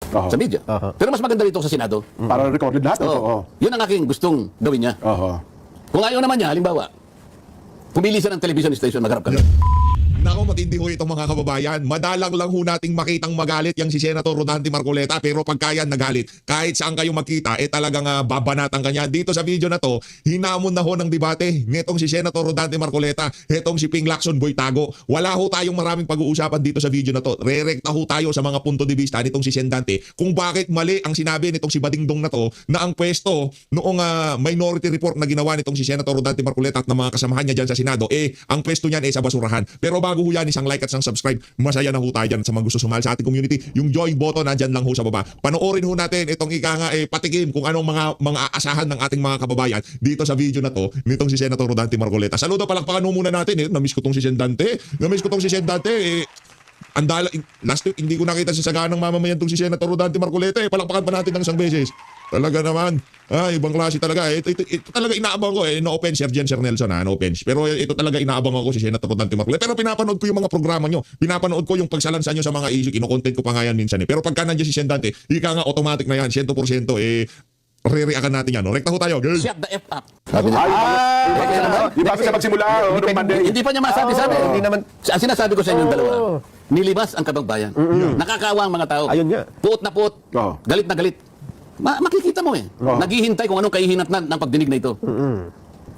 sa media. Pero mas maganda rito sa Senado. Para recorded lahat. Oo. Yun ang aking gustong gawin niya. Kung ayaw naman niya, halimbawa, pumili siya ng television station, magharap kami. Nako, matindi ho itong mga kababayan. Madalang lang ho nating makitang magalit yang si Senator Rodante Marcoleta, pero pagka yan nagalit, kahit saan kayo magkita, talagang babanatan kanya. Dito sa video na to, hinamon na ho ng debate nitong si Senator Rodante Marcoleta, itong si Ping Lacson Boy Tago. Wala ho tayong maraming pag-uusapan dito sa video na to. Rerekta ho tayo sa mga punto de vista nitong si Sendante kung bakit mali ang sinabi nitong si Badingdong na to na ang pwesto noong minority report na ginawa nitong si Senator Rodante Marcoleta at ng mga kasamahan niya dyan sa Senado, ang pwesto niyan sa basurahan. Pero bago ho yan, isang like at isang subscribe. Masaya na ho tayo dyan sa mga gusto sumali sa ating community. Yung join button nandyan lang ho sa baba. Panoorin ho natin itong patikim kung anong mga aasahan ng ating mga kababayan dito sa video na to nitong si Senator Rodante Marcoleta. Saludo, palakpakan ho muna natin. Namiss ko tong si Sendante. Last week, hindi ko nakita sa saganang mamamayan itong si Senator Rodante Marcoleta. Palakpakan pa natin ng isang beses. Talaga naman. Ibang klase talaga. Ito talaga inaabang ko. No offense, Sir Nelson. No offense. Pero ito talaga inaabang ako si Senator Rodante Marcoleta. Pero pinapanood ko yung mga programa nyo. Pinapanood ko yung pagsalansa nyo sa mga issue. Kino-content ko pa nga yan minsan. Pero pagka nandiyan si Sendante, ika nga automatic na yan. 100%. Re-reakan natin yan. Rekta ho tayo. Girl. Shut the F up. Sabi niya. Di ba siya magsimula? Hindi pa niya masabi. Hindi naman. Ang sinasabi ko sa inyong dalawa, nilibas ang kabagbayan. Nakakaawa ang mga tao. Ayun nga. Puot na puot. Galit na galit. Makikita mo naghihintay kung anong kahihinatnan ng pagdinig na ito.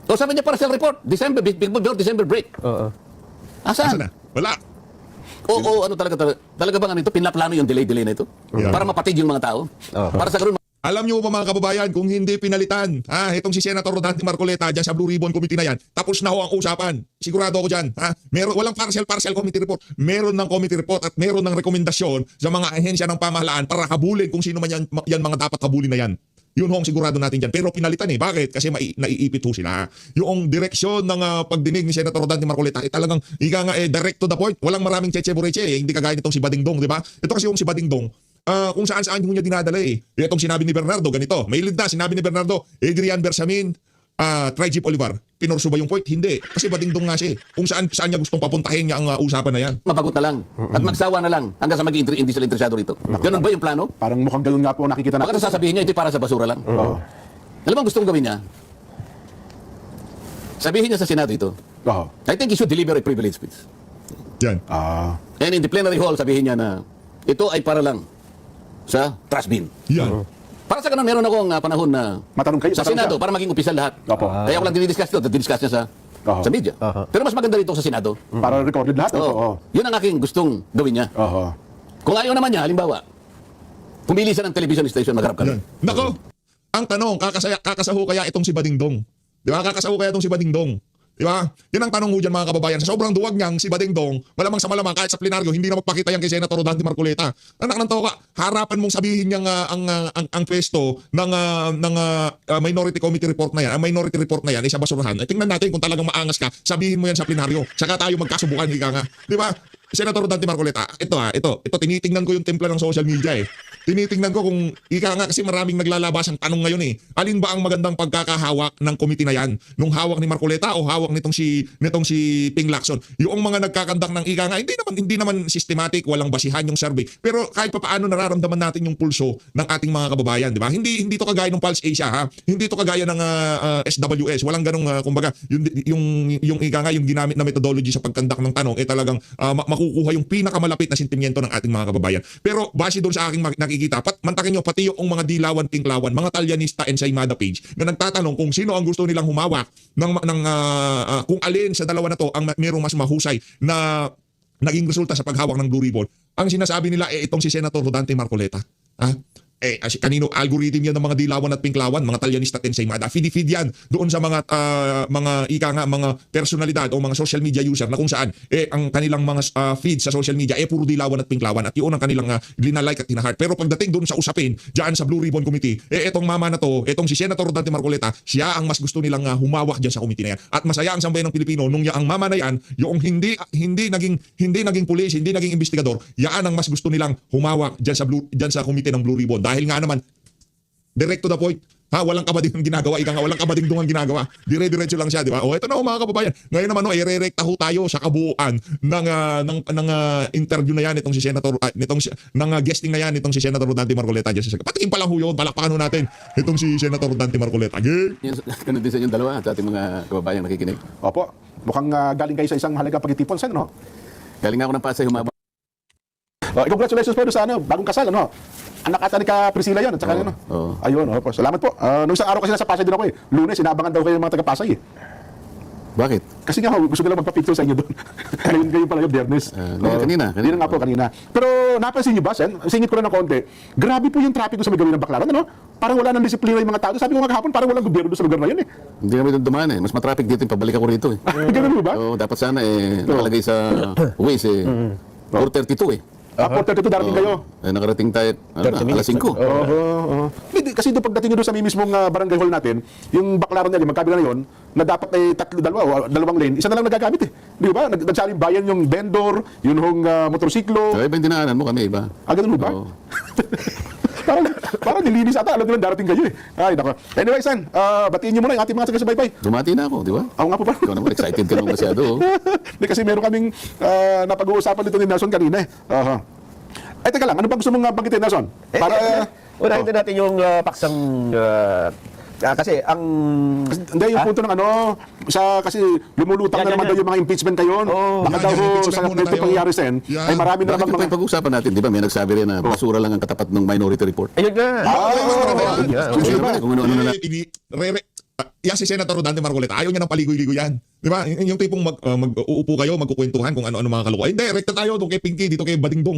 So sabi niya para sa report, December break. Asan? Wala. Oo, ano talaga bang ito? Pinaplano yung delay na ito? Para mapatid yung mga tao? Para sa ganun, Alam nyo ba mga kababayan, kung hindi pinalitan, itong si Senator Rodante Marcoleta dyan sa Blue Ribbon Committee na yan, tapos na ho ang usapan. Sigurado ako dyan. Walang partial committee report. Meron ng committee report at meron ng rekomendasyon sa mga ahensya ng pamahalaan para habulin kung sino man yan mga dapat habulin na yan. Yun ho ang sigurado natin dyan. Pero pinalitan Bakit? Kasi naiipit ho sila. Yung direksyon ng pagdinig ni Senator Rodante Marcoleta talagang direct to the point. Walang maraming cheche-bureche. Hindi kagaya nitong si Badingdong, di ba? Ito kasi yung si Badingdong, kung saan-saan yung niya dinadala Itong sinabi ni Bernardo, ganito. May lead na, sinabi ni Bernardo, Adrian Bersamin, Trigip Olivar. Pinorso ba yung point? Hindi. Kasi Badingdong nga siya Kung saan niya gustong papuntahin niya ang usapan na yan. mabagot na lang. At magsawa na lang hanggang sa maging hindi sila interesado rito. Ganun ba yung plano? Parang mukhang ganun nga po nakikita Baka natin. sasabihin niya, ito para sa basura lang. Alam mo ang gustong gawin niya? Sabihin niya sa Senado ito, I think he should deliver a privilege speech. Yan. And in the plenary hall, sabihin niya na ito ay para lang sa trash bin. Yan. Para sa ganun, meron akong panahon na Matanong kayo. sa Senado para maging opisyal lahat. Kaya ko lang dinidiscuss ito, dinidiscuss niya sa media. Pero mas maganda rito sa Senado. Para recorded lahat. Yun ang aking gustong gawin niya. Kung ayaw naman niya, halimbawa, pumili siya ng television station, magharap kami. Nako, ang tanong, kakasaho kaya itong si Badingdong? Di ba? Kakasaho kaya itong si Badingdong? Di ba? Yan ang tanong ho dyan mga kababayan. Sa sobrang duwag niyang si Badingdong, malamang sa malamang kahit sa plenaryo, hindi na magpakita yan kay Senator Rodante Marcoleta. Anak ng toka, harapan mong sabihin niyang ang pwesto ng minority committee report na yan, ang minority report na yan, isa basurahan. Tingnan natin kung talagang maangas ka, sabihin mo yan sa plenaryo. Saka tayo magkasubukan, ika nga. Di ba? Senator Rodante Marcoleta, ito, tinitingnan ko yung templa ng social media Tinitingnan ko kung ika nga kasi maraming naglalabas ang tanong ngayon Alin ba ang magandang pagkakahawak ng committee na yan? Nung hawak ni Marcoleta o hawak nitong si Ping Lacson? Yung mga nagkakandak ng ika nga, hindi naman systematic, walang basihan yung survey. Pero kahit papaano nararamdaman natin yung pulso ng ating mga kababayan, di ba? Hindi to kagaya ng Pulse Asia Hindi to kagaya ng SWS. Walang ganung kumbaga yung ika nga yung ginamit na methodology sa pagkandak ng tanong talagang makukuha yung pinakamalapit na sentimiento ng ating mga kababayan. Pero base doon sa aking nakikita, mantakin nyo pati yung mga dilawan, pinklawan, mga talyanista and Saimada page na nagtatanong kung sino ang gusto nilang humawak kung alin sa dalawa na to ang merong mas mahusay na naging resulta sa paghawak ng Blue Ribbon. Ang sinasabi nila itong si Senator Rodante Marcoleta. Kanino algorithm yan ng mga dilawan at pinklawan, mga talyanista at Saimada. Feed yan doon sa mga mga personalidad o mga social media user na kung saan ang kanilang mga feed sa social media puro dilawan at pinklawan at yun ang kanilang linalike at hinahart. Pero pagdating doon sa usapin diyan sa Blue Ribbon Committee, etong mama na to, etong si Senator Rodante Marcoleta, siya ang mas gusto nilang humawak diyan sa committee na yan. At masaya ang sambayan ng Pilipino nung ang mama na yan, yung hindi naging pulis, hindi naging investigador, yan ang mas gusto nilang humawak diyan sa committee ng Blue Ribbon. Dahil nga naman, direct to the point, Ha, walang kabadingang ginagawa, ika nga walang kabadingdungan ginagawa. Dire-diretso lang siya, di ba? O ito na ho, mga kababayan. Ngayon naman no, irerekta ho tayo sa kabuuan ng interview na yan itong si Senator guesting na yan itong si Senator Rodante Marcoleta. Patikin pa lang ho yun, palakpakan ho natin itong si Senator Rodante Marcoleta. Yun, ganun din sa inyong dalawa at sa ating mga kababayang nakikinig. Opo. Mukhang galing kayo sa isang halagang pagtitipon, Sen, no? Galing ako ng Pasay, humaba. Congratulations po doon sa bagong kasal, ano? Anak ata ni Ka Priscilla yun, at saka ano? oo. Ayun, opo. Salamat po. Nung isang araw kasi nasa Pasay din ako eh. Lunes, inabangan daw kayo ng mga taga-Pasay eh. Bakit? Kasi nga, gusto ko lang magpa-picture sa inyo doon. ngayon pala yung Biyernes. Kanina. Hindi na nga po, kanina. Pero napansin niyo ba, Sen? Singit ko lang ng konti. Grabe po yung traffic doon sa may gawin ng Baclaran, ano? Parang wala nang disiplina yung mga tao. Sabi ko nga kahapon, parang walang gobyerno doon sa lugar na yun eh. Hindi kami doon dumaan eh. Mas matraffic dito yung pabalik ako rito eh. Ganun mo ba? Oo, dapat sana nakalagay sa Waze eh. 4:32 eh. 4:32 darating kayo. Nakarating tayo alas 5. Hindi, kasi doon pagdating nyo doon sa may mismong barangay hall natin, yung Baclaran na yun, magkabila na yun, na dapat ay dalawang lane, isa na lang nagagamit eh. Di ba? Nagsaling bayan yung vendor, yun hong motorsiklo. Iba yung dinaanan mo kami, iba. Ganun mo ba? Oo. parang nilinis ata, alam nila darating kayo eh. Ay, nako. Anyway, San, batiin nyo muna yung ating mga taga-subaybay. Dumati na ako, di ba? Ako nga po pa. Ikaw naman, excited ka naman masyado. Oh. Hindi, kasi meron kaming napag-uusapan dito ni Nelson kanina eh. Ay, teka lang, ano ba gusto mong banggitin, Nelson? Para... Unahin din natin yung paksang kasi ang Hindi, yung punto ng ano, kasi lumulutang na naman daw yung mga impeachment kayo. Baka daw impeachment sa muna ganito tayo. pangyayari sen, ay marami na Bakit naman yung mga... pag-uusapan natin, di ba? May nagsabi rin na basura lang ang katapat ng Minority Report. ayun nga. Gusto naman eh, kung ano-ano na lang. Yan si Senator Rodante Marcoleta, ayaw niya ng paligoy-ligoy yan. Di ba? Yung tipong mag-uupo kayo, magkukwentuhan kung ano-ano mga kalokohan. Hindi, rekta tayo doon kay Pinky, dito kay Badingdong.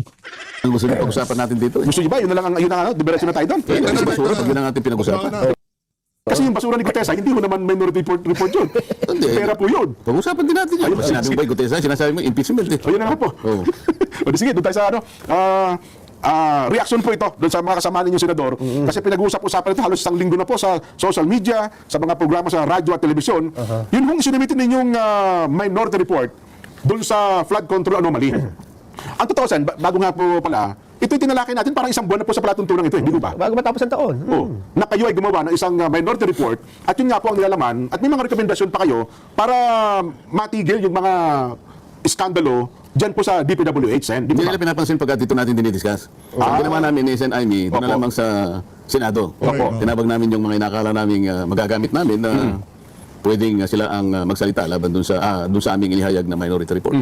Ang gusto niyo pag-usapan natin dito eh. Gusto niyo ba? Yun na lang ang diretso na tayo doon. Kasi basura, pag yun ang ating pinag-usapan. Kasi yung basura ni Gutesa, hindi mo naman minority report yun. Hindi. Pera po yun. Pag-usapan din natin yun. Sinabi mo ba yung Gutesa? Sinasabi mo impeachment eh. Ayun na nga po. Oo. O di sige, doon tayo sa ano. Reaction po ito doon sa mga kasama ninyong senador. Kasi pinag-uusap-usapan ito halos isang linggo na po sa social media, sa mga programa sa radyo at telebisyon. Yun hong sinimitin ninyong minority report doon sa flood control anomaly. Ang totoo sen, bago nga po pala, ito'y tinalakay natin parang isang buwan na po sa palatuntunan ito, hindi ko ba? Bago matapos ang taon. Na kayo ay gumawa ng isang minority report at yun nga po ang nilalaman at may mga rekomendasyon pa kayo para matigil yung mga iskandalo dyan po sa DPWH, Sen. Di Hindi ba? nila pinapansin pagka dito natin dinidiscuss. Ang ginawa namin ni Sen Aimee, doon na Opo. lamang sa Senado. Opo. Tinabag namin yung mga inakala namin magagamit namin na pwedeng sila ang magsalita laban doon sa aming inihayag na minority report.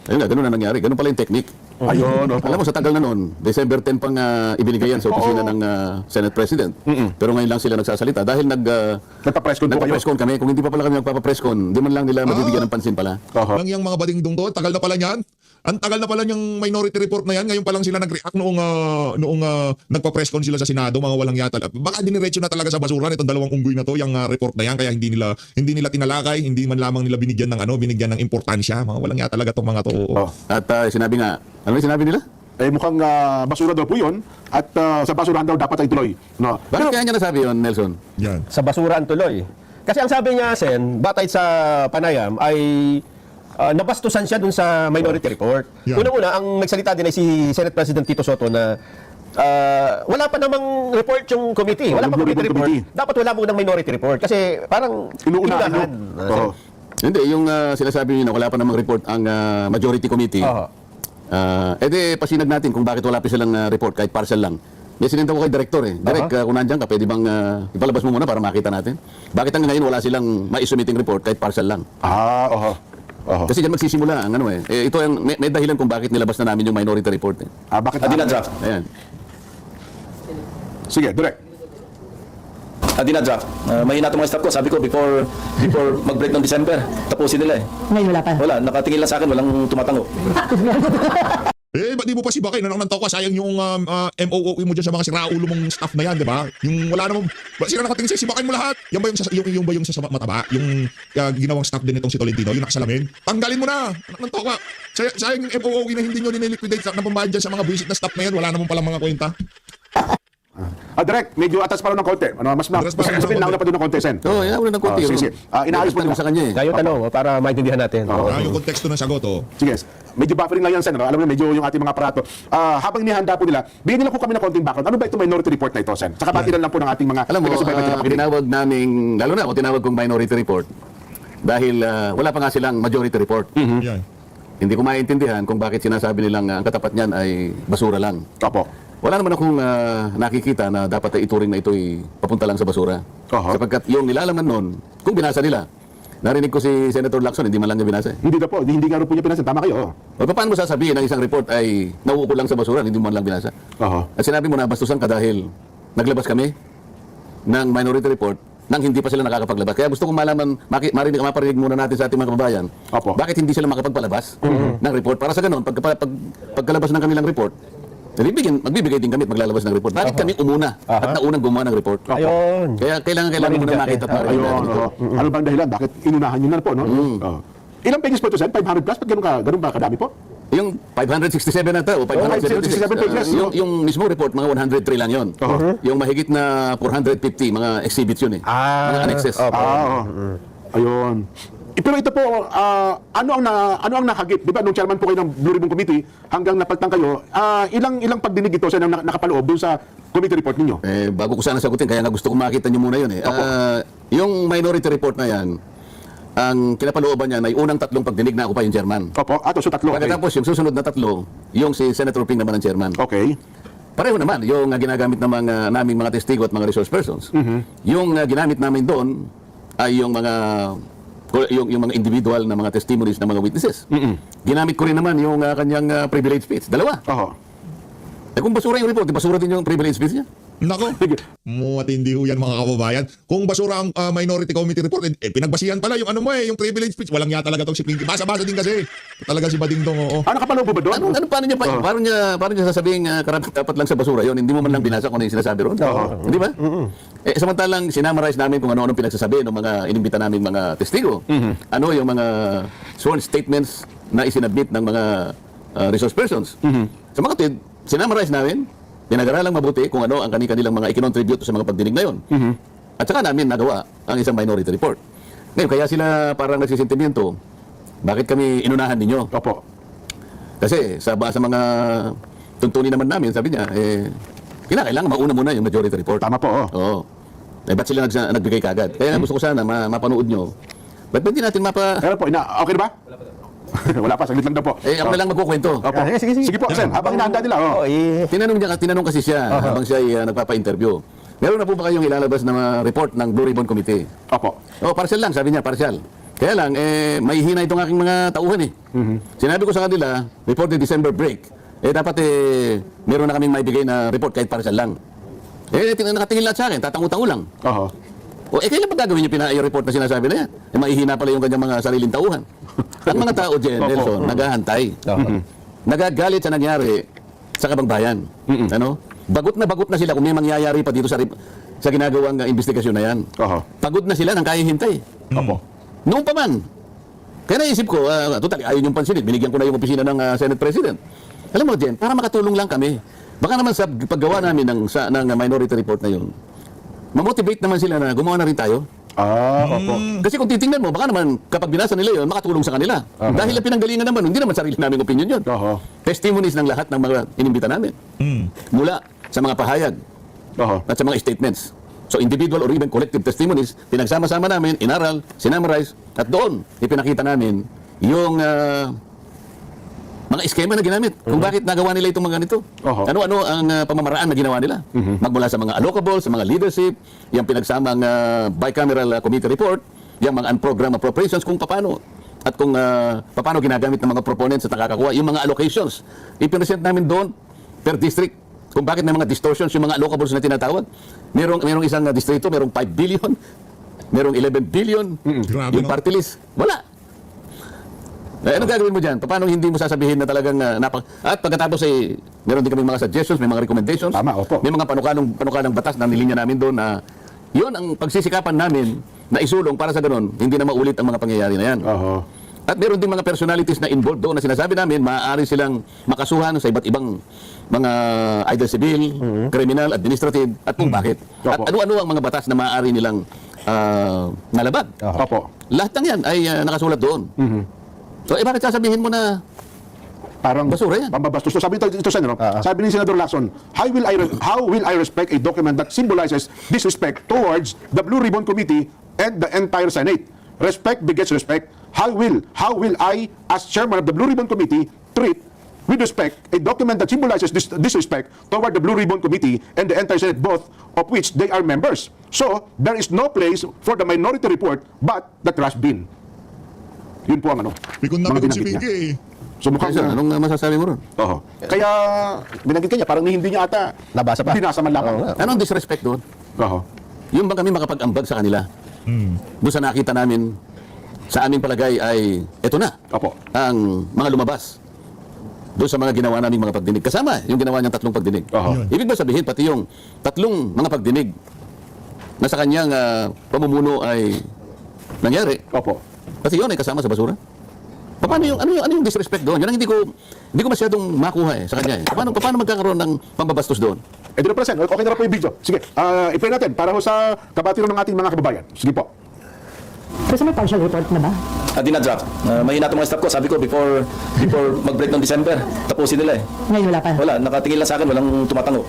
Ayun nga, ganun na nangyari. Ganun pala yung technique. Ayun, opo. Alam mo, sa tagal na noon, December 10 pang ibinigay yan sa opisina ng Senate President. Pero ngayon lang sila nagsasalita dahil Nagpa-press con po kayo. nagpa-press con kami. Kung hindi pa pala kami magpapa-press con, di man lang nila mabibigyan ng pansin pala. Lang yung mga badingdong to, tagal na pala niyan. Ang tagal na pala yung minority report na yan. Ngayon pa lang sila nag-react noong nagpa-press con sila sa Senado, mga walang yata. Baka diniretso na talaga sa basura nitong dalawang unggoy na to, yung report na yan. Kaya hindi nila tinalakay, hindi man lamang nila binigyan ng importansya. Mga walang yata talaga tong mga to. At sinabi nga, ano yung sinabi nila? Mukhang basura daw po yun at sa basurahan daw dapat ay tuloy. No? Bakit kaya niya nasabi yun, Nelson? Yan. Sa basura ang tuloy. Kasi ang sabi niya, Sen, batay sa panayam ay nabastusan siya dun sa minority report. Yeah. Unang-una, ang nagsalita din ay si Senate President Tito Soto na wala pa namang report yung committee. Wala pa Yung committee report. committee. Dapat wala mong minority report. Kasi parang Inuunahan. inunahan. Oo. Hindi, yung sinasabi niyo na wala pa namang report ang majority committee. Edi pasinag natin kung bakit wala pa silang report kahit parcel lang. May sininta ko kay director eh. Direk, kung nandiyan ka, pwede bang ipalabas mo muna para makita natin? Bakit hanggang ngayon wala silang maisumiting report kahit parcel lang? Oho. Kasi diyan magsisimula ang ano eh. Ito ang may dahilan kung bakit nilabas na namin yung minority report eh. Bakit? Draft. Ayan. Sige, direct. Draft. Mahina itong mga staff ko. Sabi ko, before mag-break ng December, tapusin nila eh. Ngayon wala pa. Wala, nakatingin lang sa akin, walang tumatango. Ba't di mo pa si Bakay? Nanantaw ka, sayang yung MOOE mo dyan sa mga siraulo mong staff na yan, di ba? Yung wala namang, sila nakatingin sa'yo, si Bakay mo lahat. Yan ba yung sa mataba? Yung ginawang staff din itong si Tolentino, yung nakasalamin? Tanggalin mo na! Nanantaw ka. Sayang yung MOOE na hindi nyo niliquidate na pambayad dyan sa mga buwisit na staff na yan, wala namang palang mga kwenta. Direct, medyo atas pa rin ng konti. Mas Atas pa rin ng konti. nauna pa doon ng konti, Sen. Oo, inauna ng konti. Sige. Inaayos po Tanong nila. sa kanya eh. Kayo tanong para maintindihan natin. Yung konteksto ng sagot, oh. Sige, medyo buffering lang yan, Sen. Alam mo, medyo yung ating mga aparato. Habang inihanda po nila, bigyan nila po kami ng konting background. Ano ba ito minority report na ito, Sen? Saka batilan lang po ng ating mga Alam mo, taga-subaybay at taga-pakinig. tinawag namin, lalo na ako tinawag kong minority report dahil wala pa nga silang majority report. Yan. Hindi ko maintindihan kung bakit sinasabi nilang ang katapat niyan ay basura lang. Opo. Wala naman akong nakikita na dapat ay ituring na ito'y papunta lang sa basura. Aha. Sapagkat yung nilalaman nun, kung binasa nila, narinig ko si Senator Lacson, hindi man lang niya binasa. Hindi na po, hindi nga rin po niya pinasin. Tama kayo. O paano mo sasabihin na isang report ay nauukol lang sa basura, hindi mo man lang binasa? Aha. At sinabi mo na bastusan ka dahil naglabas kami ng minority report nang hindi pa sila nakakapaglabas. Kaya gusto kong malaman, maparinig muna natin sa ating mga kababayan, Opo. bakit hindi sila makapagpalabas ng report? Para sa ganun, pagkalabas ng kanilang report, magbibigay din kami at maglalabas ng report. Bakit kami umuna at naunang gumawa ng report? Ayun. Kaya kailangan Marinig muna natin. makita pa rin Ayun, natin ito. Ano bang dahilan? Bakit inunahan nyo na po, no? Ilang pages po ito, Sen? 500 plus? Ba't ganun ba kadami po? Yung 567 na ito, o 576, 567 pages, no? yung mismo report, mga 103 lang yun. Yung mahigit na 450, mga exhibits yun eh. Mga annexes. Ayun. Pero ito po, ano ang nakagip? Di ba, nung chairman po kayo ng Blue Ribbon Committee, hanggang napaltang kayo, ilang pagdinig ito sa nakapaloob doon sa committee report ninyo? Bago ko sana sagutin, kaya nga gusto ko makita nyo muna yun eh. Yung minority report na yan, ang kinapalooban niya ay unang 3 pagdinig na ako pa yung chairman. Opo, so tatlo. Okay. Pagkatapos yung susunod na 3, yung si Senator Ping naman ang chairman. Okay. Pareho naman, yung ginagamit ng naming mga testigo at mga resource persons. Yung ginamit namin doon ay yung mga individual na mga testimonies ng mga witnesses. Ginamit ko rin naman yung kanyang privilege speech. 2. Oho. Kung basura yung report, di basura din yung privilege speech niya. Nako, matindi ho yan mga kababayan. Kung basura ang minority committee report, pinagbasihan pala yung ano mo yung privilege speech. Walang nga talaga tong si Pinky. Basa-basa din kasi. Talaga si Badingdong, oo. Nakapaloob po ba doon? Paano niya sasabihin karapat dapat lang sa basura yun? Hindi mo man lang binasa kung ano yung sinasabi ron. Hindi ba? Samantalang sinamarize namin kung ano-ano pinagsasabi ng mga inimbita naming mga testigo. Ano yung mga sworn statements na isinabit ng mga resource persons. Sa mga tid, sinamarize namin, pinag-aralang mabuti kung ano ang kanilang mga ikinontribute sa mga pagdinig na yun. At saka namin nagawa ang isang minority report. Ngayon, kaya sila parang nagsisentimiento, bakit kami inunahan ninyo? Opo. Kasi sa mga tuntunin naman namin, sabi niya, kailangan mauna muna yung majority report. Tama po, Oo. Ba't sila nagbigay kagad? Kaya gusto ko sana mapanood nyo. Ba't hindi natin Pero po, okay na ba? Wala pa, saglit lang daw po. ako na lang magkukwento. Opo. Sige. Sige po, Sen. Habang inahanda nila. Tinanong kasi siya habang siya ay nagpapa-interview. Meron na po ba kayong ilalabas na report ng Blue Ribbon Committee? Opo. Partial lang, sabi niya, partial. Kaya lang, may hina itong aking mga tauhan eh. Sinabi ko sa kanila, before the December break, dapat meron na kaming maibigay na report kahit partial lang. Nakatingin lahat sa akin, tatango-tango lang. Oho. Kailan ba gagawin yung report na sinasabi na yan? Maihina pala yung kanyang mga sariling tauhan. Ang mga tao, Nelson, naghahantay. Nagagalit sa nangyari sa kabangbayan. Ano? Bagot na sila kung may mangyayari pa dito sa ginagawang investigasyon na yan. Oho. Pagod na sila ng kaya hintay. Opo. Noon pa man. Kaya naisip ko, total, ayaw yung pansinit. Binigyan ko na yung opisina ng Senate President. Alam mo, Jen, para makatulong lang kami. Baka naman sa paggawa namin ng minority report na yun, mamotivate naman sila na gumawa na rin tayo. Opo. Kasi kung titingnan mo, baka naman kapag binasa nila yun, makatulong sa kanila. Dahil ang pinanggalingan naman, hindi naman sarili naming opinion yun. Oho. Testimonies ng lahat ng mga inimbita namin. Mula sa mga pahayag Oho. at sa mga statements. So individual or even collective testimonies, pinagsama-sama namin, inaral, sinamarize, at doon ipinakita namin yung mga eskema na ginamit. Kung bakit nagawa nila itong mga ganito. Oho. Ano-ano ang pamamaraan na ginawa nila. Magmula sa mga allocables, sa mga leadership, yung pinagsamang bicameral committee report, yung mga unprogrammed appropriations, kung paano. At kung paano ginagamit ng mga proponents at nakakakuha, yung mga allocations. Ipinesent namin doon per district. Kung bakit may mga distortions yung mga allocables na tinatawag. Merong isang distrito, merong 5 billion, merong 11 billion, Grabe, yung no? party list. Wala. Ano gagawin mo dyan? Paano hindi mo sasabihin na talagang at pagkatapos meron din kami mga suggestions, may mga recommendations. Tama, opo. May mga panukalang batas na nilinya namin doon na yun ang pagsisikapan namin na isulong para sa ganun, hindi na maulit ang mga pangyayari na yan. Oho. At meron din mga personalities na involved doon na sinasabi namin maaari silang makasuhan sa iba't ibang mga either civil, criminal, administrative, at kung bakit. At Opo. ano-ano ang mga batas na maaari nilang nalabag. Opo. Lahat ng yan ay nakasulat doon. So, bakit sasabihin mo na Parang basura yan? pambabastos. So, sabi ito sa inyo, sabi ni Senador Lacson, how will I respect a document that symbolizes disrespect towards the Blue Ribbon Committee and the entire Senate? Respect begets respect. How will I, as chairman of the Blue Ribbon Committee, treat with respect a document that symbolizes disrespect toward the Blue Ribbon Committee and the entire Senate, both of which they are members? So, there is no place for the minority report but the trash bin. Yun po ang ano. Pikon na mga pikon si binanggit niya. Pinky. So mukhang Sir, anong masasabi mo ron? Oo. Kaya binanggit kanya parang hindi niya ata Nabasa pa. binasa man lamang. Oo nga. Anong disrespect doon? Oo. Yung bang kami makapag-ambag sa kanila? Doon sa nakita namin, sa aming palagay ay, eto na, Opo. ang mga lumabas doon sa mga ginawa naming mga pagdinig. Kasama yung ginawa niyang 3 pagdinig. Oo. Ibig ba sabihin, pati yung 3 mga pagdinig na sa kanyang pamumuno ay nangyari, Opo. pati yun ay kasama sa basura? Paano yung, ano yung disrespect doon? Yun ang hindi ko masyadong makuha sa kanya. Paano magkakaroon ng pambabastos doon? Eh, di na pala, Sen. Okay na rin po yung video. Sige, i-play natin para ho sa kabatiran ng ating mga kababayan. Sige po. Kasi may partial report na ba? Dinadraft. Mahina itong mga staff ko. Sabi ko before mag-break ng December, tapusin nila eh. Ngayon wala pa. Wala, nakatingin lang sa akin, walang tumatango.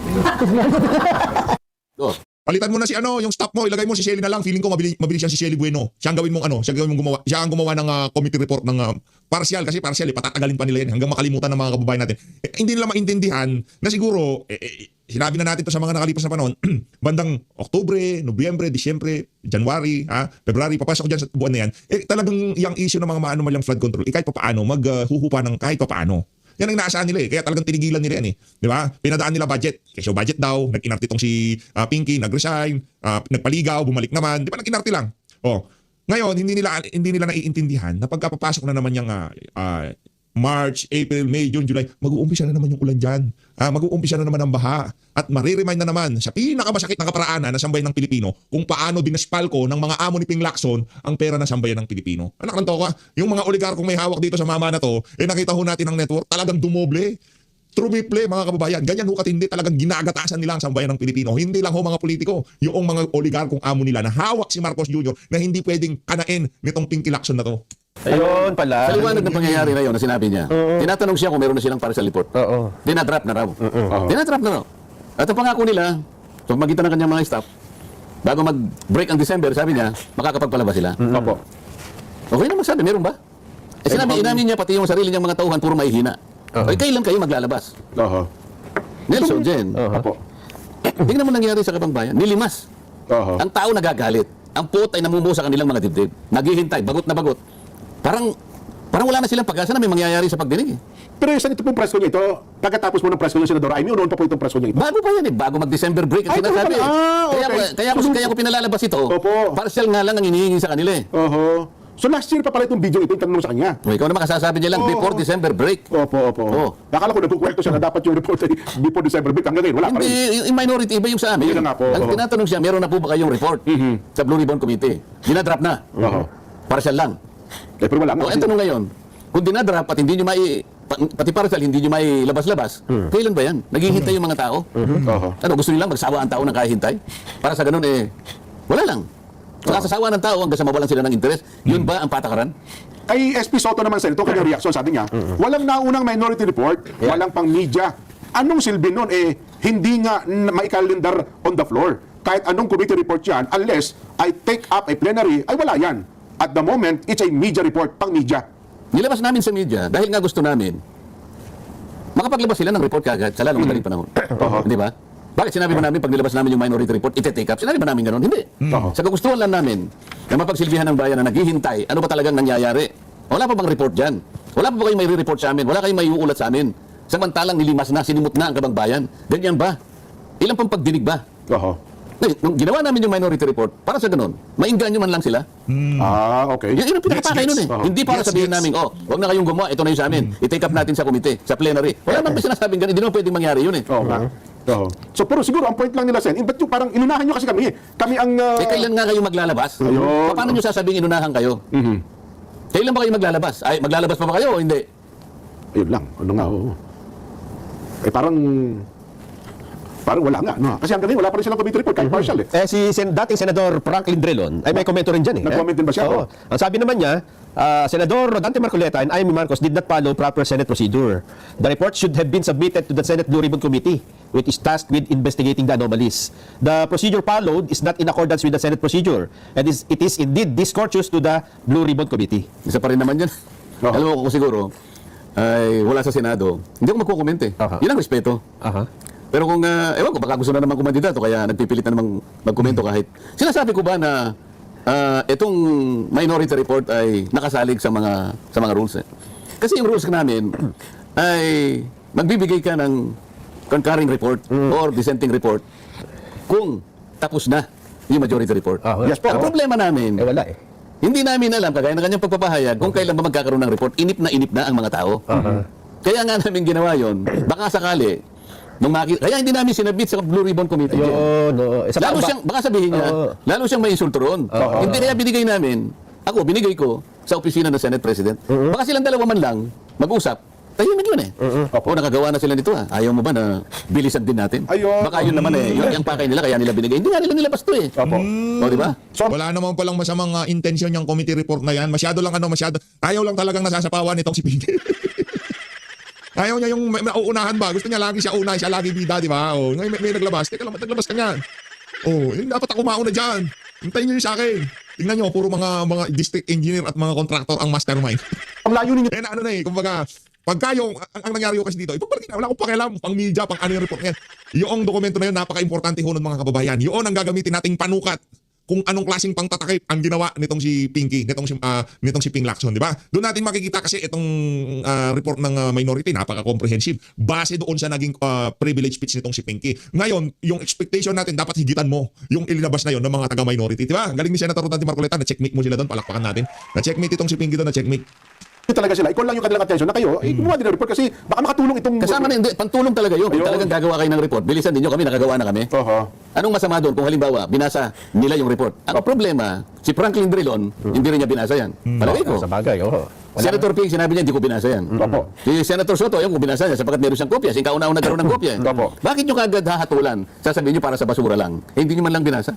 Oh. Palitan mo na si yung staff mo, ilagay mo si Shelly na lang. Feeling ko mabilis yan si Shelly Bueno. Siya ang gawin mong siya ang gawin mong gumawa. Siya ang gumawa ng committee report ng partial kasi partial patatagalin pa nila yan hanggang makalimutan ng mga kababayan natin. Hindi nila maintindihan na siguro sinabi na natin to sa mga nakalipas na panahon, bandang Oktubre, Nobyembre, Disyembre, January, February, papasok dyan sa buwan na yan, talagang yung issue ng mga maanomalyang flood control, kahit papaano, maghuhupa ng kahit papaano. Yan ang inaasahan nila kaya talagang tinigilan nila yan Di ba? Pinadaan nila budget. Kesyo budget daw, nag-inarte itong si Pinky, nag-resign, nagpaligaw, bumalik naman. Di ba nag-inarte lang? Ngayon, hindi nila naiintindihan na pagkapapasok na naman yung March, April, May, June, July, mag-uumpisa na naman yung ulan dyan. Mag-uumpisa na naman ang baha. At mariremind na naman sa pinakamasakit na kaparaanan ng sambayan ng Pilipino kung paano dinaspalko ng mga amo ni Ping Lacson ang pera ng sambayan ng Pilipino. Anak ng toka, yung mga oligarkong may hawak dito sa mama na to, nakita ho natin ang network, talagang dumoble. Trumiple mga kababayan. Ganyan ho katindi, talagang ginagatasan nila ang sambayan ng Pilipino. Hindi lang ho mga politiko, yung mga oligarkong amo nila na hawak si Marcos Jr. na hindi pwedeng kanain nitong Pinky Lacson na to. Ayun pala. Sa liwanag ng pangyayari na yun na sinabi niya, tinatanong siya kung meron na silang partial report. Oo. Dinadrap na raw. Dinadrap na raw. At ang pangako nila, sa magitan ng kanyang mga staff, bago mag-break ang December, sabi niya, makakapagpalabas sila. Opo. Okay naman sabi, meron ba? Sinabi, inamin niya pati yung sarili niyang mga tauhan, puro mahihina. Kailan kayo maglalabas? Oo. Nelson, Jen, Opo. tingnan mo nangyari sa Kabangbayan, nilimas. Oo. Ang tao nagagalit. Ang puot ay namumuo sa kanilang mga dibdib. Naghihintay, bagot na bagot. Parang wala na silang pag-asa na may mangyayari sa pagdinig. Pero saan ito pong presko niya ito? Pagkatapos mo ng presko niya, Senador Amy, unoon pa po itong presko niya ito. Bago pa yan bago mag-December break ang Ay, sinasabi. talaga? Okay. Kaya ko pinalalabas ito. Opo. Partial nga lang ang hinihingi sa kanila Oho. So last year pa pala itong video ito, yung tanong mo sa kanya. O, ikaw naman kasasabi niya lang before December break. Opo. Oo. Nakala ko nagkukwento siya na dapat yung report ay before December break. Hanggang ngayon, wala pa rin. Hindi, yung minority iba yung sa amin. Yun na nga po, Ang oo. tinatanong siya, meron na po ba kayong report sa Blue Ribbon Committee? Dinadrap na. Oo. Partial lang. Eh, pero wala nga. O, ang tanong ngayon, kung dinadrap at hindi nyo pati partial hindi nyo may labas-labas, kailan ba yan? Naghihintay yung mga tao? Oho. Ano, gusto nilang magsawa ang tao ng kahihintay? Para sa ganun, wala lang. Sa sasawa ng tao hanggang sa mawalan sila ng interes, yun ba ang patakaran? Kay SP Soto naman, Sen, ito kanyang reaksyon, sabi niya, walang naunang minority report, walang pang media. Anong silbi nun? Hindi nga maikalendar on the floor. Kahit anong committee report yan, unless I take up a plenary, ay wala yan. At the moment, it's a media report, pang media. Nilabas namin sa media dahil nga gusto namin makapaglabas sila ng report kagad sa lalong madaling panahon. Di ba? Bakit sinabi ba namin pag nilabas namin yung minority report, ite-take up? Sinabi ba namin ganun? Hindi. Sa kagustuhan lang namin na mapagsilbihan ng bayan na naghihintay, ano ba talagang nangyayari? Wala pa bang report dyan? Wala pa ba kayong may report sa amin? Wala kayong may uulat sa amin? Samantalang nilimas na, sinimot na ang Kabangbayan. Ganyan ba? Ilang pang pagdinig ba? Oho. Nung ginawa namin yung minority report, para sa ganun, maingganyo man lang sila. Okay. Yun ang pinakapakay nun Gets. Hindi para sabihin namin, wag na kayong gumawa, ito na yung sa amin. I-take up natin sa komite, sa plenary. Wala naman sinasabing ganun, hindi naman pwedeng mangyari yun Oo nga. Oo. So, pero siguro, ang point lang nila, Sen, ba't yung parang inunahan nyo kasi kami? Kami ang... Kailan nga kayo maglalabas? Ayun. Paano nyo sasabing inunahan kayo? Kailan ba kayo maglalabas? Ay, maglalabas pa ba kayo o hindi? Ayun lang. Ano nga, oo. Eh parang wala nga. No? Kasi hanggang ngayon, wala pa rin silang committee report, kahit partial eh. Si dating Senador Franklin Drilon ay may komento rin dyan eh. Nag-comment din ba siya? Oo. Ang sabi naman niya, Senador Rodante Marcoleta and Amy Marcos did not follow proper Senate procedure. The report should have been submitted to the Senate Blue Ribbon Committee, which is tasked with investigating the anomalies. The procedure followed is not in accordance with the Senate procedure, and it is indeed discourteous to the Blue Ribbon Committee. Isa pa rin naman yan. Oo. Alam mo ko siguro, ay wala sa Senado. Hindi ako magkukomment eh. Aha. Yun ang respeto. Aha. Pero kung, ewan ko, baka gusto na naman kumandidato, kaya nagpipilit na namang magkomento kahit. Sinasabi ko ba na itong minority report ay nakasalig sa mga rules eh. Kasi yung rules namin ay magbibigay ka ng concurring report or dissenting report kung tapos na yung majority report. Yes po. Ang problema namin, Wala eh. hindi namin alam, kagaya ng kanyang pagpapahayag, kung kailan ba magkakaroon ng report, inip na ang mga tao. Kaya nga namin ginawa yon. Baka sakali, kaya hindi namin sinabit sa Blue Ribbon Committee. No. Lalo siyang, baka sabihin niya, lalo siyang may insulto roon. Hindi kaya binigay namin, binigay ko sa opisina ng Senate President. Baka silang dalawa man lang mag-usap. Tahimik yun eh. O nakagawa na sila nito ah. Ayaw mo ba na bilisan din natin? Ayun. Baka yun naman eh. Yung pakay nila kaya nila binigay. Hindi nga nila nilabas to eh. O di ba? Wala naman palang masamang intensyon yung committee report na yan. Masyado lang ayaw lang talagang nasasapawan itong si Pinky. Ayaw niya yung nauunahan ba? Gusto niya lagi siya una, siya lagi bida, di ba? Oh, ngayon may naglabas. Teka lang, naglabas ka niyan. Oh, yun dapat ako mauna diyan. Hintayin niyo yung sa akin. Tingnan niyo, puro mga district engineer at mga contractor ang mastermind. Ang layo ninyo. Eh ano na eh, kumbaga, pagka yung, ang nangyari yung kasi dito, ipagbalagin na, wala akong pakialam, pang media, pang ano yung report ngayon. Yung dokumento na yun, napaka-importante ho ng mga kababayan. Yun ang gagamitin nating panukat kung anong klaseng pangtatakip ang ginawa nitong si Pinky, nitong si Ping Lacson, di ba? Doon natin makikita kasi itong report ng minority, napaka-comprehensive, base doon sa naging privilege speech nitong si Pinky. Ngayon, yung expectation natin, dapat higitan mo yung ilabas na yon ng mga taga-minority, di ba? Galing ni Senator Rodante Marcoleta, na-checkmate mo sila doon, palakpakan natin. Na-checkmate itong si Pinky doon, na-checkmate. Talaga sila. Ikaw lang yung kanilang attention na kayo, gumawa din ng report kasi baka makatulong itong... Kasama na hindi, pantulong talaga yun. Kung Ayun. talagang gagawa kayo ng report, bilisan ninyo kami, nakagawa na kami. Anong masama doon kung halimbawa, binasa nila yung report? Ang problema, si Franklin Drilon, hindi rin niya binasa yan. Palagay ko. Sa bagay, oo. Senator Ping, sinabi niya, hindi ko binasa yan. Si Senator Soto, ayaw ko binasa niya sapagkat meron siyang kopya. Sing kauna-una nagkaroon ng kopya. Bakit nyo kagad hahatulan? Sasabihin nyo para sa basura lang. Eh, hindi nyo man lang binasa.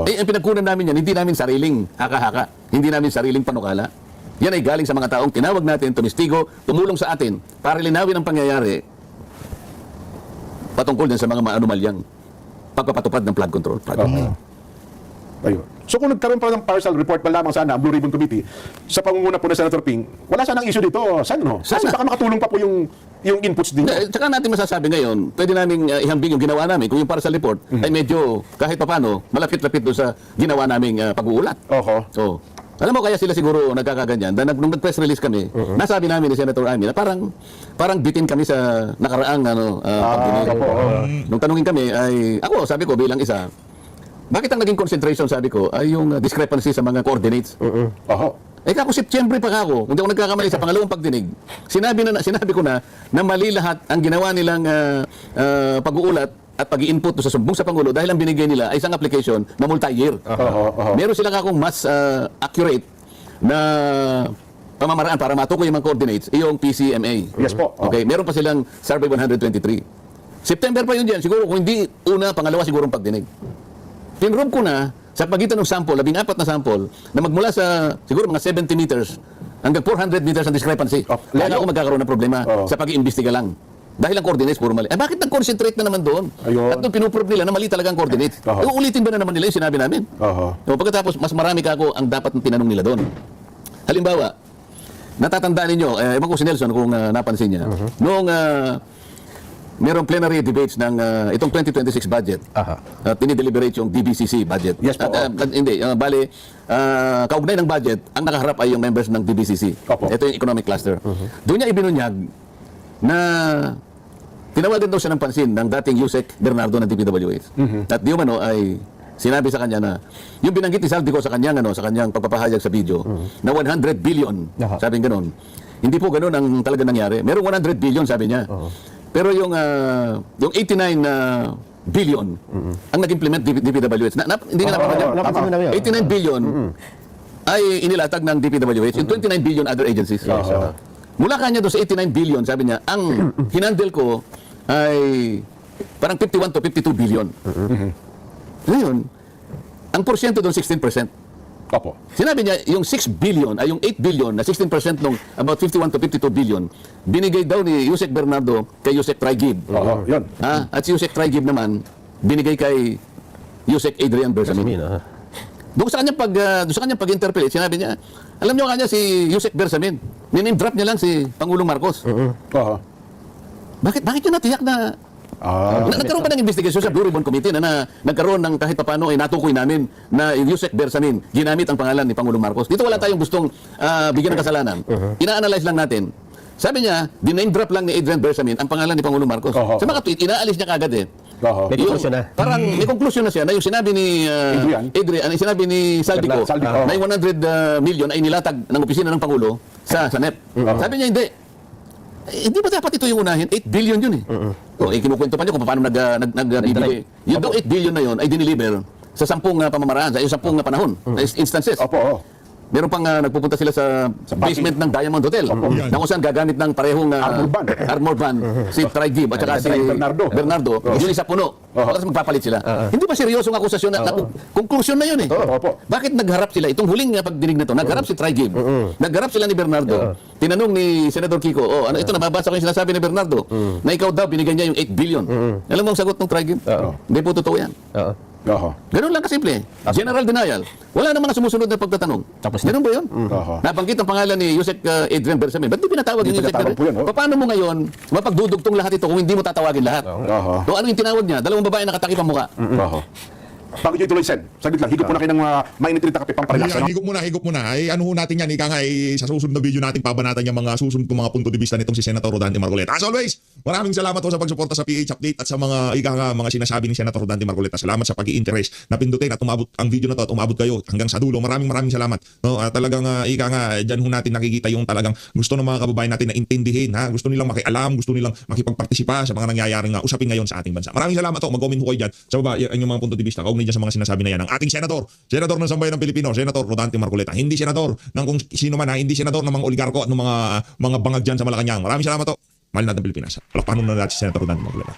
Eh, ang pinagkunan namin yan, hindi namin sariling haka-haka. Hindi namin sariling panukala. Yan ay galing sa mga taong tinawag natin, tumistigo, tumulong sa atin para linawin ang pangyayari patungkol din sa mga anomalyang pagpapatupad ng flood control project. Ayun. So kung nagkaroon pa ng partial report pa lamang sana ang Blue Ribbon Committee sa pangunguna po ng Senator Ping, wala sanang issue dito. Sana, no? Kasi Sana. baka makatulong pa po yung inputs din. Tsaka natin masasabi ngayon, pwede namin ihambing yung ginawa namin. Kung yung partial report ay medyo kahit papano, malapit-lapit doon sa ginawa naming pag-uulat. So, alam mo, kaya sila siguro nagkakaganyan. Nung nag-press release kami, nasabi namin ni Senator Amy na parang bitin kami sa nakaraang pagdinig. Nung tanungin kami, sabi ko bilang isa, bakit ang naging concentration, sabi ko, ay yung discrepancy sa mga coordinates? Kako September pa ako, hindi ako nagkakamali sa pangalawang pagdinig. Sinabi ko na mali lahat ang ginawa nilang pag-uulat at pag-i-input sa sumbong sa Pangulo dahil ang binigay nila ay isang application na multi-year. Meron sila kakong mas accurate na pamamaraan para matukoy yung mga coordinates, yung PCMA. Yes po. Okay, meron pa silang Survey 123. September pa yun dyan. Siguro kung hindi una, pangalawa siguro ang pagdinig. Pinrobe ko na sa pagitan ng sample, 14 na sample, na magmula sa siguro mga 70 meters hanggang 400 meters ang discrepancy. Kaya ako magkakaroon ng problema sa pag-iimbestiga lang. Dahil ang coordinates puro mali. Bakit nag-concentrate na naman doon? At doon pinuprove nila na mali talaga ang coordinates. Uulitin ba na naman nila yung sinabi namin? Pagkatapos, mas marami ka ako ang dapat tinanong nila doon. Halimbawa, natatandaan ninyo, ewan ko si Nelson kung napansin niya, noong merong plenary debates ng itong 2026 budget, tinideliberate yung DBCC budget. Yes po. Hindi, bali, kaugnay ng budget, ang nakaharap ay yung members ng DBCC. Ito yung economic cluster. Doon niya ibinunyag na tinawagan daw siya ng pansin ng dating Yusek Bernardo ng DPWH. At di umano ay sinabi sa kanya na yung binanggit ni Saldico sa kanyang pagpapahayag sa video na 100 billion, sabi ganoon. Hindi po ganoon ang talaga nangyari. Merong 100 billion sabi niya. Pero yung 89 billion ang nag-implement DPWH. Hindi nga napapansin. 89 billion ay inilatag ng DPWH yung 29 billion other agencies. Mula kanya doon sa 89 billion, sabi niya, ang hinandle ko ay parang 51 to 52 billion. Ngayon, ang porsyento doon 16%. Opo. Sinabi niya, yung 6 billion, ay yung 8 billion na 16% nung about 51 to 52 billion, binigay daw ni Yusek Bernardo kay Yusek Trigib. Oo, yun. At si Yusek Trigib naman, binigay kay Yusek Adrian Bersamin. Doon sa kanyang pag-interpellate, sinabi niya, alam niyo kanya si Yusek Bersamin, name drop niya lang si Pangulong Marcos. Oo. Bakit yun natiyak na nagkaroon pa ng investigation sa Blue Ribbon Committee na nagkaroon ng kahit papano ay natukoy namin na yung Yusek Bersamin ginamit ang pangalan ni Pangulong Marcos. Dito wala tayong gustong bigyan ng kasalanan. Ina-analyze lang natin. Sabi niya, diname drop lang ni Adrian Bersamin ang pangalan ni Pangulong Marcos. Sa mga tweet, inaalis niya kagad eh. May conclusion na. Parang may conclusion na siya na yung sinabi ni Adrian, yung sinabi ni Saldico, Saldico. na yung 100 million ay nilatag ng opisina ng Pangulo sa NEP. Sabi niya, hindi. Hindi ba dapat ito yung unahin? 8 billion yun eh. Kinukwento pa niyo kung paano nagbibigay. Yung daw 8 billion na yun ay diniliver sa 10 pamamaraan, sa 10 panahon, instances. Opo. Meron pang nagpupunta sila sa basement ng Diamond Hotel. Na kung saan gagamit ng parehong armor van si Trigib at saka si Bernardo. Yun isa puno. Tapos magpapalit sila. Hindi ba seryosong akusasyon na conclusion na yun eh? Opo. Bakit nagharap sila? Itong huling pagdinig na to, nagharap si Trigib. Nagharap sila ni Bernardo. Tinanong ni Senador Kiko, ito nababasa ko yung sinasabi ni Bernardo na ikaw daw binigyan niya yung 8 billion. Alam mo ang sagot ng Trigib? Hindi po totoo yan. Ganun lang kasimple. General denial. Wala namang sumusunod na pagtatanong. Ganun ba yun? Nabanggit ang pangalan ni Yusek Adrian Bersamin. Ba't di pinatawag yung Yusek pinatawag po yun, Paano mo ngayon mapagdudugtong lahat ito kung hindi mo tatawagin lahat? So ano yung tinawag niya? Dalawang babae nakatakip ang mukha. Bago nyo ituloy, Sen, saglit lang, higop po na kayo ng mainit-init na kape pang parehas. Ayan, higop muna. Ay, ano ho natin yan, ika nga, sa susunod na video natin, pabanatan yung mga susunod kong mga punto de vista nitong si Senator Rodante Marcoleta. As always, maraming salamat po sa pagsuporta sa PH Update at sa mga, ika nga, mga sinasabi ni Senator Rodante Marcoleta. Salamat sa pag-i-interest na pindutin at umabot ang video na to at umabot kayo hanggang sa dulo. Maraming salamat. No, talagang, ika nga, dyan ho natin nakikita yung talagang gusto ng mga kababayan natin na intindihin. Gusto nilang makialam, gusto nilang makipagpartisipa sa mga nangyayaring usapin ngayon sa ating bansa. Maraming salamat po. Mag-comment ho kayo dyan sa baba yung mga punto de vista. Kaugnay dyan sa mga sinasabi na yan ng ating senador ng Sambayan ng Pilipino, Senator Rodante Marcoleta. Hindi senador ng kung sino man, hindi senador ng mga oligarko at ng mga bangag dyan sa Malacanang. Maraming salamat po. Mahal natin Pilipinas. Palakpakan na natin si Senator Rodante Marcoleta.